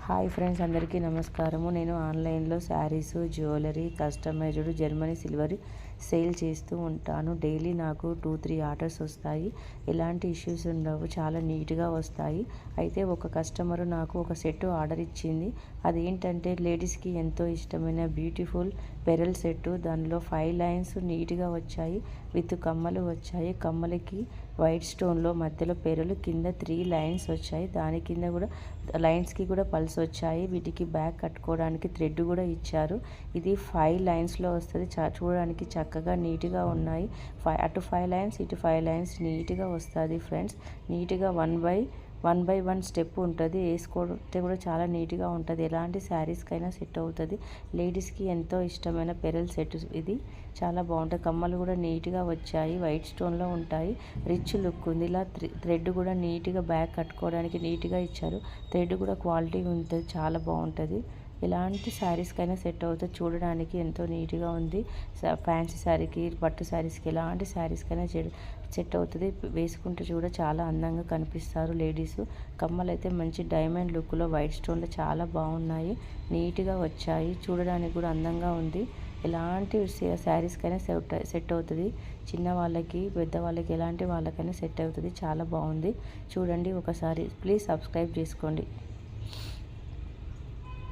Hi friends, అందరికీ నమస్కారము. నేను ఆన్లైన్లో saris, jewellery, customised Germany silver sale చేస్తూ ఉంటాను. డైలీ నాకు 2-3 ఆర్డర్స్ వస్తాయి. ఎలాంటి ఇష్యూస్ ఉండవు, చాలా నీట్గా వస్తాయి. అయితే ఒక కస్టమర్ నాకు ఒక సెట్ ఆర్డర్ ఇచ్చింది. అదేంటంటే లేడీస్కి ఎంతో ఇష్టమైన బ్యూటిఫుల్ పెరల్ సెట్. దానిలో 5 లైన్స్ నీట్గా వచ్చాయి, విత్ కమ్మలు వచ్చాయి. కమ్మలకి వైట్ స్టోన్లో మధ్యలో పెరలు, కింద 3 లైన్స్ వచ్చాయి. దాని కింద కూడా లైన్స్కి కూడా పల్స్ వచ్చాయి. వీటికి బ్యాక్ కట్టుకోవడానికి థ్రెడ్ కూడా ఇచ్చారు. ఇది 5 లైన్స్లో వస్తుంది. చూడడానికి చక్కగా నీట్గా ఉన్నాయి. అటు 5 లైన్స్, ఇటు 5 లైన్స్ నీట్గా వస్తుంది ఫ్రెండ్స్. నీట్గా వన్ బై వన్ స్టెప్ ఉంటుంది. వేసుకోవడం కూడా చాలా నీట్గా ఉంటుంది. ఎలాంటి శారీస్కైనా సెట్ అవుతుంది. లేడీస్కి ఎంతో ఇష్టమైన పెరల్ సెట్ ఇది. చాలా బాగుంటుంది. కమ్మలు కూడా నీట్గా వచ్చాయి, వైట్ స్టోన్లో ఉంటాయి. రిచ్ లుక్ ఉంది. ఇలా థ్రెడ్ కూడా నీట్గా బ్యాక్ కట్టుకోవడానికి నీట్గా ఇచ్చారు. థ్రెడ్ కూడా క్వాలిటీ ఉంటుంది, చాలా బాగుంటుంది. ఎలాంటి శారీస్కైనా సెట్ అవుతుంది. చూడడానికి ఎంతో నీట్గా ఉంది. ఫ్యాన్సీ శారీకి, పట్టు శారీస్కి, ఎలాంటి శారీస్కైనా సెట్ అవుతుంది. వేసుకుంటే కూడా చాలా అందంగా కనిపిస్తారు లేడీస్. కమ్మలు అయితే మంచి డైమండ్ లుక్లో వైట్ స్టోన్లో చాలా బాగున్నాయి, నీట్గా వచ్చాయి. చూడడానికి కూడా అందంగా ఉంది. ఎలాంటి శారీస్కైనా సెట్ అవుతుంది. చిన్న వాళ్ళకి, పెద్దవాళ్ళకి, ఎలాంటి వాళ్ళకైనా సెట్ అవుతుంది. చాలా బాగుంది. చూడండి ఒకసారి. ప్లీజ్ సబ్స్క్రైబ్ చేసుకోండి.